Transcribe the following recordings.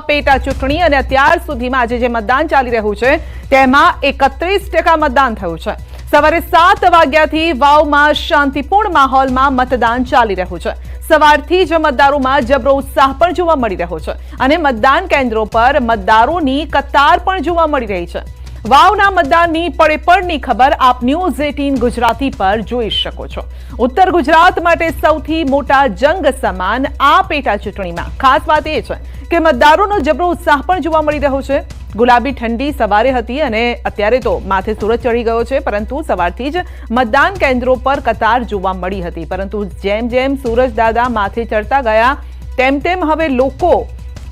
પેટા ચૂંટણી અને અત્યાર સુધીમાં આજે જે મતદાન ચાલી રહ્યું છે તેમાં 31% મતદાન થયું છે। સવારે 7 વાગ્યાથી વાવમાં શાંતિપૂર્ણ માહોલમાં મતદાન ચાલી રહ્યું છે। સવારથી જ મતદારોમાં જબરો ઉત્સાહ પણ જોવા મળી રહ્યો છે અને મતદાન કેન્દ્રો પર મતદારોની કતાર પણ જોવા મળી રહી છે। વાવના મતદાનની પડેપડની ખબર આપ ન્યૂઝ 18 ગુજરાતી પર જોઈ શકો છો। ઉત્તર ગુજરાત માટે સૌથી મોટા જંગ સમાન આ પેટા ચૂંટણીમાં ખાસ વાત એ છે કે મતદારોનો જબરો ઉત્સાહ પણ જોવા મળી રહ્યો છે। ગુલાબી ઠંડી સવારે હતી અને અત્યારે તો માથે સૂરજ ચડી ગયો છે, પરંતુ સવારથી જ મતદાન કેન્દ્રો પર કતાર જોવા મળી હતી, પરંતુ જેમ જેમ સૂરજ દાદા માથે ચડતા ગયા તેમ તેમ હવે લોકો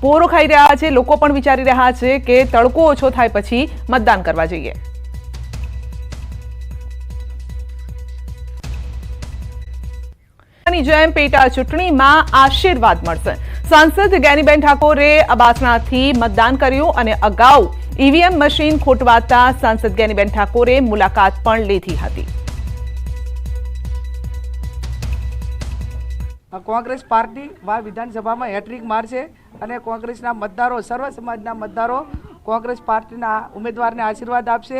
પોરો ખાઈ રહ્યા છે। લોકો પણ વિચારી રહ્યા છે કે તડકો ઓછો થાય પછી મતદાન કરવા જઈએ। જેમ પેટા ચૂંટણીમાં આશીર્વાદ મળશે। સાંસદ જ્ઞાનીબેન ઠાકોરે અબાસણાથી મતદાન કર્યું અને અગાઉ ઈવીએમ મશીન ખોટવાતા સાંસદ જ્ઞાનીબેન ઠાકોરે મુલાકાત પણ લીધી હતી। કોંગ્રેસ પાર્ટી વિધાનસભામાં હેટ્રિક મારશે અને કોંગ્રેસના મતદારો, સર્વ સમાજના મતદારો કોંગ્રેસ પાર્ટીના ઉમેદવારને આશીર્વાદ આપશે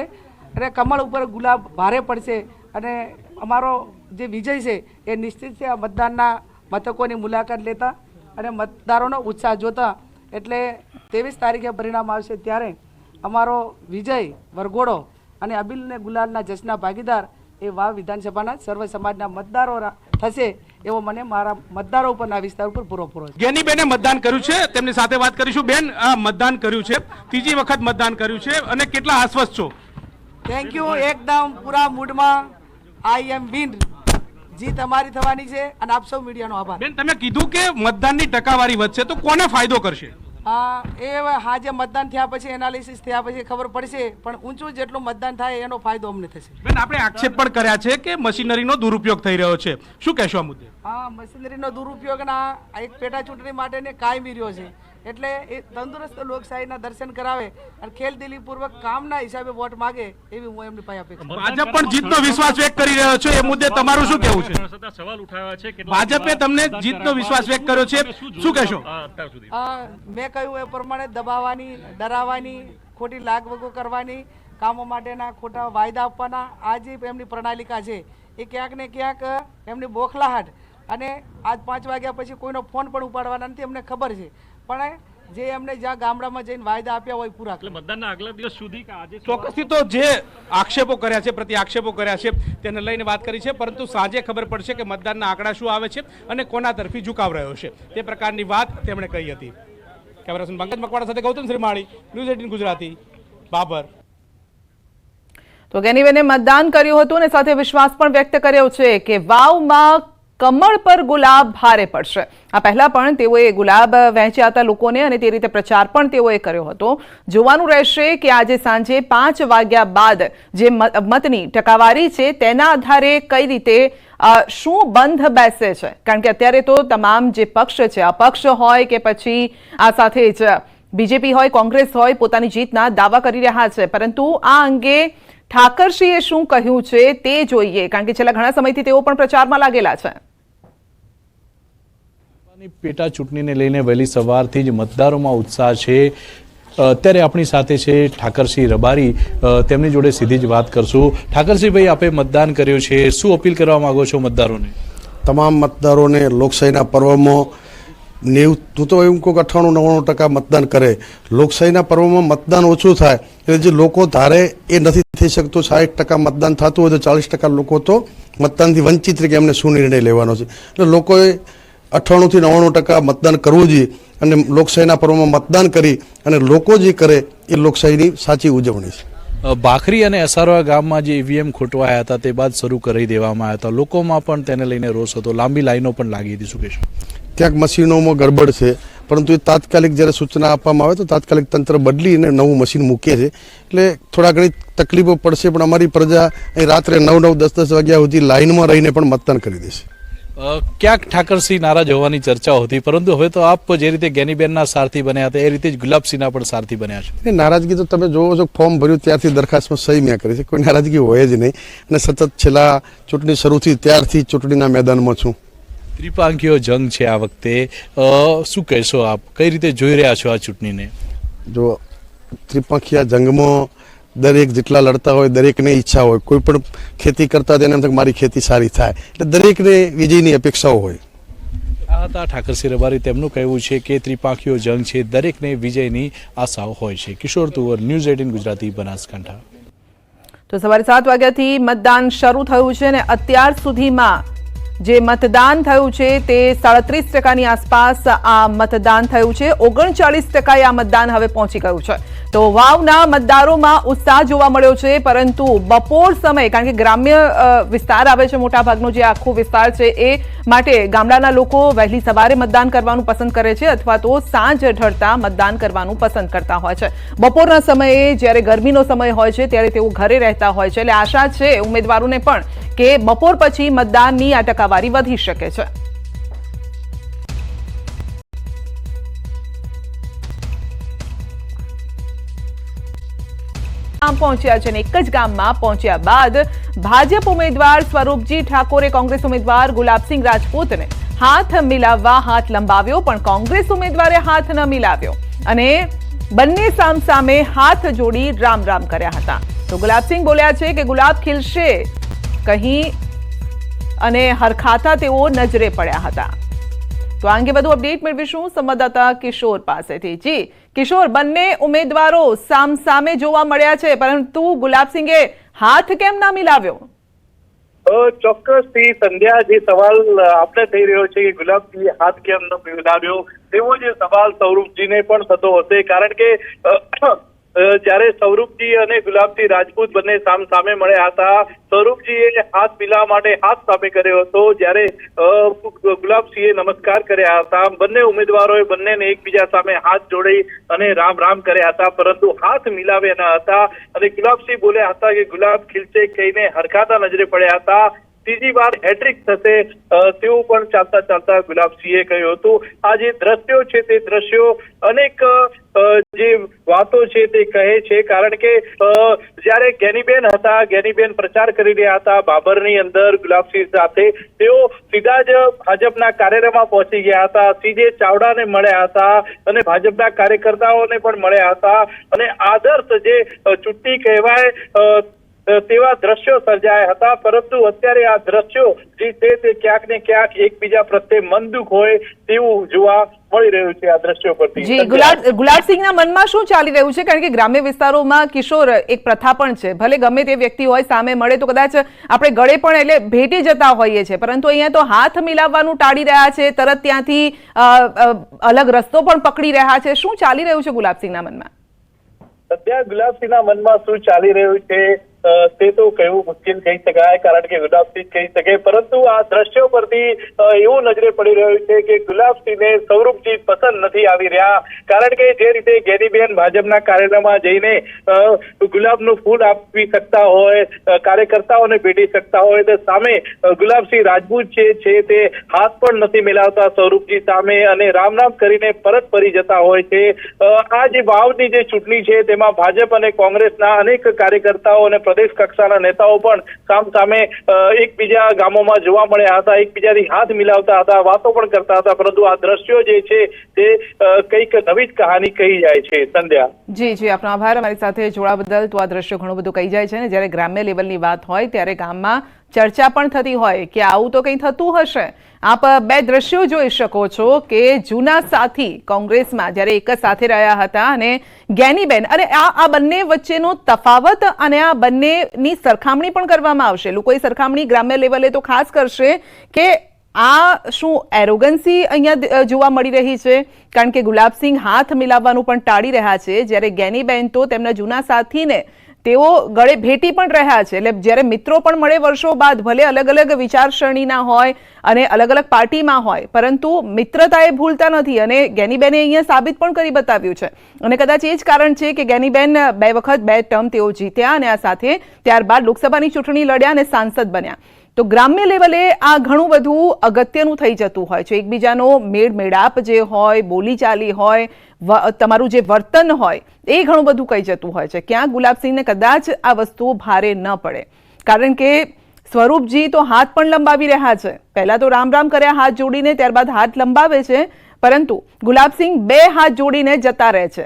અને કમળ ઉપર ગુલાબ ભારે પડશે અને અમારો જે વિજય છે એ નિશ્ચિત છે। મતદાનના મથકોની મુલાકાત લેતા અને મતદારોનો ઉત્સાહ જોતા એટલે 23 તારીખે પરિણામ આવશે ત્યારે અમારો વિજય વરઘોડો અને અબીલ ને ગુલાલના જશ્નના ભાગીદાર એ વાવ વિધાનસભાના સર્વ સમાજના મતદારો થશે એવો મને મારા મતદારો ઉપરના વિસ્તાર ઉપર પૂરો છે। જ્ઞાનીબેને મતદાન કર્યું છે, તેમની સાથે વાત કરીશું। બેન, આ મતદાન કર્યું છે, ત્રીજી વખત મતદાન કર્યું છે અને કેટલા આશ્વસ્ત છો? થેન્ક યુ, એકદમ પૂરા મૂડમાં આઈ એમ વિન। જીત અમારી થવાની છે અને આપ સૌ મીડિયાનો આભાર। બેન, તમે કીધું કે મતદાનની ટકાવારી વધશે, તો કોને ફાયદો કરશે? જે મતદાન થયા પછી એનાલિસિસ થયા પછી ખબર પડશે, પણ ઊંચું જેટલું મતદાન થાય એનો ફાયદો અમને થશે। બેન, આપણે આક્ષેપ પણ કર્યા છે કે મશીનરીનો દુરુપયોગ થઈ રહ્યો છે, શું કહેશો આ મુદ્દે? મશીનરીનો દુરુપયોગના એક પેટા ચૂંટણી માટેને કાયમી રહ્યો છે, એટલે એ તંદુરસ્ત લોકશાહીના દર્શન કરાવે અને ખેલદિલી પૂર્વક કામના હિસાબે વોટ માગે એવી હું એમની પાસે અપેક્ષા। ભાજપ પણ જીતનો વિશ્વાસ વ્યક્ત કરી રહ્યો છે, એ મુદ્દે તમારું શું કહેવું છે? સવાલ ઉઠાવ્યા છે, ભાજપે તમને જીતનો વિશ્વાસ વ્યક્ત કર્યો છે, શું કહેશો? મેં કહ્યું એ પ્રમાણે દબાવવાની, ડરાવવાની, ખોટી લાગવગો કરવાની, કામો માટેના ખોટા વાયદા આપવાના આ જે એમની પ્રણાલિકા છે એ ક્યાંક ને ક્યાંક એમની બોખલાહટ અને આજ 5 વાગ્યા પછી કોઈનો ફોન પણ ઉપાડવાના નથી અમને ખબર છે, પણ જે એમને જ્યાં ગામડામાં જઈને વાયદા આપ્યા હોય પૂરા એટલે મતદાનના આગલા દિવસ સુધી કે આજે ચોક્કસથી તો જે આક્ષેપો કર્યા છે, પ્રતિ આક્ષેપો કર્યા છે તેને લઈને વાત કરી છે, પરંતુ સાંજે ખબર પડશે કે મતદાનના આંકડા શું આવે છે અને કોના તરફી ઝુકાવ રહ્યો છે, તે પ્રકારની વાત તેમણે કહી હતી। કેમેરા પર્સન પંકજ મકવાણા સાથે ગૌતમ શ્રીમાળી, ન્યૂઝ 18 ગુજરાતી, બાબર। તો જ્ઞાનીબેને મતદાન કર્યું હતું અને સાથે વિશ્વાસ પણ વ્યક્ત કર્યો છે કે વાવમાં કમળ પર ગુલાબ ભારે પડશે। આ પહેલા પણ તેઓએ ગુલાબ વહેંચ્યા હતા લોકોને અને તે રીતે પ્રચાર પણ તેઓએ કર્યો હતો। જોવાનું રહેશે કે આજે સાંજે 5 વાગ્યા બાદ જે મતની ટકાવારી છે તેના આધારે કઈ રીતે શું બંધ બેસે છે, કારણ કે અત્યારે તો તમામ જે પક્ષ છે, અપક્ષ હોય કે પછી આ સાથે જ બીજેપી હોય, કોંગ્રેસ હોય, પોતાની જીતના દાવા કરી રહ્યા છે, પરંતુ આ અંગે ઠાકરસિંહે શું કહ્યું છે તે જોઈએ, કારણ કે છેલ્લા ઘણા સમયથી તેઓ પણ પ્રચારમાં લાગેલા છે। પેટા ચૂંટણીને લઈને વહેલી સવારથી જ મતદારોમાં ઉત્સાહ છે। અત્યારે આપણી સાથે છે ઠાકરસિંહ રબારી, તેમની જોડે સીધી જ વાત કરશું। ઠાકરસિંહભાઈ, આપે મતદાન કર્યું છે, શું અપીલ કરવા માંગો છો મતદારોને? તમામ મતદારોને લોકશાહીના પર્વમાં 90 હું તો એમ કહું કે 98-99% મતદાન કરે। લોકશાહીના પર્વમાં મતદાન ઓછું થાય એટલે જે લોકો ધારે એ નથી થઈ શકતું, 60% મતદાન થતું હોય તો 40% લોકો તો મતદાનથી વંચિત રહે કે એમને શું નિર્ણય લેવાનો છે, એટલે લોકોએ 98 થી 99% મતદાન કરવું જોઈએ અને લોકશાહીના પર્વમાં મતદાન કરી અને લોકો જે કરે એ લોકશાહીની સાચી ઉજવણી છે। ભાખરી અને અસારવા ગામમાં જે ઈવીએમ ખોટવાયા હતા તે બાદ શરૂ કરી દેવામાં આવ્યા હતા, લોકોમાં પણ તેને લઈને રોષ હતો, લાંબી લાઈનો પણ લાગી હતી, શું કહેશો? ક્યાંક મશીનોમાં ગડબડ છે, પરંતુ એ તાત્કાલિક જ્યારે સૂચના આપવામાં આવે તો તાત્કાલિક તંત્ર બદલીને નવું મશીન મૂકે છે, એટલે થોડા ઘણી તકલીફો પડશે, પણ અમારી પ્રજા અહીં રાત્રે 9-9, 10-10 વાગ્યા સુધી લાઈનમાં રહીને પણ મતદાન કરી દેશે। ક્યાંક ઠાકરસિંહ નારાજ હોવાની ચર્ચાઓ હતી, પરંતુ હવે તો આપ જે રીતે જ્ઞાનીબેનના સારથી બન્યા હતા એ રીતે જ ગુલાબસિંહના પણ સારથી બન્યા છે। નારાજગી તો તમે જોવો છો, ફોર્મ ભર્યું ત્યારથી દરખાસ્તમાં સહી મેં કરી છે, કોઈ નારાજગી હોય જ નહીં અને સતત છેલ્લા ચૂંટણી શરૂ થઈ ત્યારથી ચૂંટણીના મેદાનમાં છું। ત્રિપાંખીયો જંગ છે આ વખતે, શું કહેશો આપ, કઈ રીતે જોઈ રહ્યા છો આ ચૂંટણીને? જો ત્રિપંખીયા જંગમાં દરેક જેટલા લડતા હોય દરેકને ઈચ્છા હોય, કોઈ પણ ખેતી કરતા તેને એમ થાય કે મારી ખેતી સારી થાય, એટલે દરેકને વિજયની અપેક્ષાઓ હોય. આ હતા ઠાકરસિંહ રબારી. તેમનું કહેવું છે કે ત્રિપાંખીયો જંગ છે, દરેકને વિજયની આશાઓ હોય છે. કિશોર તુવર, ન્યૂઝ 18 ગુજરાતી, બનાસકાંઠા. તો સવારે 7 વાગ્યાથી મતદાન શરૂ થયું છે અને અત્યાર સુધીમાં જે મતદાન થયું છે તે 37% આસપાસ આ મતદાન થયું છે. 39% આ મતદાન હવે પહોંચી ગયું છે. તો વાવના મતદારોમાં ઉત્સાહ જોવા મળ્યો છે, પરંતુ બપોર સમય, કારણ કે ગ્રામ્ય વિસ્તાર આવે છે મોટાભાગનો, જે આખો વિસ્તાર છે એ માટે ગામડાના લોકો વહેલી સવારે મતદાન કરવાનું પસંદ કરે છે અથવા તો સાંજ ઢળતા મતદાન કરવાનું પસંદ કરતા હોય છે. બપોરના સમયે જ્યારે ગરમીનો સમય હોય છે ત્યારે તેઓ ઘરે રહેતા હોય છે. એટલે આશા છે ઉમેદવારોને પણ કે બપોર પછી મતદાનની આ ટકાવારી વધી શકે છે. પહોંચ્યા છે અને એક જ ગામમાં પહોંચ્યા બાદ ભાજપ ઉમેદવાર સ્વરૂપજી ઠાકોરે કોંગ્રેસ ઉમેદવાર ગુલાબસિંહ રાજપૂતને હાથ મિલાવવા હાથ લંબાવ્યો, પણ કોંગ્રેસ ઉમેદવારે હાથ ન મિલાવ્યો અને બંને સામસામે હાથ જોડી રામ રામ કર્યા હતા. તો ગુલાબસિંહ બોલ્યા છે કે ગુલાબ ખીલશે કહી અને હરખાતા તેઓ નજરે પડ્યા હતા. તો આ અંગે વધુ અપડેટ મેળવીશું સંવાદદાતા કિશોર પાસેથી. જી કિશોર, બંને ઉમેદવારો સામસામે જોવા મળ્યા છે, પરંતુ ગુલાબસિંહે હાથ કેમ ના મિલાવ્યો? ચોક્કસથી સંધ્યા, જે સવાલ આપણે થઈ રહ્યો છે કે ગુલાબસિંહે હાથ કેમ ન મિલાવ્યો, તેવો જે સવાલ સ્વરૂપજીને પણ થતો હશે. કારણ કે જ્યારે સ્વરૂપજી અને ગુલાબસિંહ રાજપૂત બંને સામે મળ્યા હતા, સ્વરૂપજીએ હાથ મિલાવવા માટે હાથ સામે કર્યો હતો, જ્યારે ગુલાબસિંહે નમસ્કાર કર્યા હતા. બંને ઉમેદવારોએ બંનેને એકબીજા સામે હાથ જોડી અને રામ રામ કર્યા હતા, પરંતુ હાથ મિલાવ્યા ન હતા. અને ગુલાબસિંહ બોલ્યા હતા કે ગુલાબ ખીલશે કહીને હરખાતા નજરે પડ્યા હતા. ત્રીજી વાર હેટ્રિક થશે તેવું પણ ચાલતા ચાલતા ગુલાબસિંહે કહ્યું હતું. આ જે દ્રશ્યો છે તે દ્રશ્યો અનેક જે વાતો છે તે કહે છે. કારણ કે જ્યારે ગેનીબેન હતા, ગેનીબેન પ્રચાર કરી રહ્યા હતા બાબરની અંદર ગુલાબસિંહ સાથે, તેઓ સીધા જ ભાજપના કાર્યાલયમાં પહોંચી ગયા હતા, સીધે ચાવડાને મળ્યા હતા અને ભાજપના કાર્યકર્તાઓને પણ મળ્યા હતા. અને આદર્શ જે ચૂંટણી કહેવાય તેવા દ્રશ્યો સર્જાયા હતા. પરંતુ અત્યારે આ દ્રશ્યો જે છે તે ક્યાંક ને ક્યાંક એકબીજા પ્રત્યે મન દુઃખ હોય તેવું જોવા મળી રહ્યું છે આ દ્રશ્યો પરથી. જી, ગુલાબસિંહના મનમાં શું ચાલી રહ્યું છે? કારણ કે ગ્રામ્ય વિસ્તારોમાં કિશોર એક પ્રથા પણ છે, ભલે ગમે તે વ્યક્તિ હોય સામે મળે તો કદાચ આપણે ગળે પણ એટલે ભેટી જતા હોઈએ છીએ, પરંતુ અહીંયા તો હાથ મિલાવવાનું ટાળી રહ્યા છે, તરત ત્યાંથી અલગ રસ્તો પણ પકડી રહ્યા છે. શું ચાલી રહ્યું છે ગુલાબસિંહના મનમાં? સદ્યા ગુલાબસિંહના મનમાં શું ચાલી રહ્યું છે તે તો કહેવું મુશ્કેલ કહી શકાય, કારણ કે ગુલાબસિંહ કહી શકે. પરંતુ આ દ્રશ્યો પરથી એવું નજરે પડી રહ્યું છે કે ગુલાબસિંહને સ્વરૂપજી પસંદ નથી આવી રહ્યા. કારણ કે જે રીતે ગેનીબેન ભાજપના કાર્યાલયમાં જઈને ગુલાબનું ફૂલ આપી શકતા હોય, કાર્યકર્તાઓને ભેટી શકતા હોય, તો સામે ગુલાબસિંહ રાજપૂત છે તે હાથ પણ નથી મિલાવતા સ્વરૂપજી સામે અને રામ રામ કરીને પરત ફરી જતા હોય છે. આ જે વાવની જે ચૂંટણી છે તેમાં ભાજપ અને કોંગ્રેસના અનેક કાર્યકર્તાઓ અને પ્રદેશ કક્ષાના નેતાઓ પણ સામે એકબીજા ગામોમાં જોવા મળ્યા હતા, એકબીજાથી હાથ મિલાવતા હતા, વાતો પણ કરતા હતા. પરંતુ આ દ્રશ્યો જે છે તે કંઈક નવી જ કહાની કહી જાય છે. સંધ્યા, જી આપનો આભાર અમારી સાથે જોડા બદલ. તો આ દ્રશ્યો ઘણું બધું કહી જાય છે ને જ્યારે ગ્રામ્ય લેવલની વાત હોય ત્યારે ગામમાં ચર્ચા પણ થતી હોય કે આવું તો કંઈ થતું હશે. આપ બે દ્રશ્યો જોઈ શકો છો કે જૂના સાથી કોંગ્રેસમાં જ્યારે એક જ સાથે રહ્યા હતા અને ગેનીબેન, અને આ બંને વચ્ચેનો તફાવત અને આ બંનેની સરખામણી પણ કરવામાં આવશે. લોકોએ સરખામણી ગ્રામ્ય લેવલે તો ખાસ કરશે કે આ શું એરોગન્સી અહીંયા જોવા મળી રહી છે, કારણ કે ગુલાબસિંહ હાથ મિલાવવાનું પણ ટાળી રહ્યા છે, જ્યારે ગેનીબેન તો તેમના જૂના સાથીને તેઓ ગળે ભેટી પણ રહ્યા છે. એટલે જ્યારે મિત્રો પણ મળે વર્ષો બાદ, ભલે અલગ અલગ વિચારસરણીના હોય અને અલગ અલગ પાર્ટીમાં હોય, પરંતુ મિત્રતા એ ભૂલતા નથી અને ગેનીબેને અહીંયા સાબિત પણ કરી બતાવ્યું છે. અને કદાચ એ જ કારણ છે કે ગેનીબેન 2 વખત 2 ટર્મ તેઓ જીત્યા અને આ સાથે ત્યારબાદ લોકસભાની ચૂંટણી લડ્યા અને સાંસદ બન્યા. તો ગ્રામ્ય લેવલે આ ઘણું બધું અગત્યનું થઈ જતું હોય છે. એકબીજાનો મેળાપ જે હોય, બોલીચાલી હોય, તમારું જે વર્તન હોય એ ઘણું બધું કહી જતું હોય છે. ક્યાં ગુલાબસિંહને કદાચ આ વસ્તુ ભારે ન પડે, કારણ કે સ્વરૂપજી તો હાથ પણ લંબાવી રહ્યા છે. પહેલા તો રામ રામ કર્યા હાથ જોડીને, ત્યારબાદ હાથ લંબાવે છે, પરંતુ ગુલાબસિંહ બે હાથ જોડીને જતા રહે છે.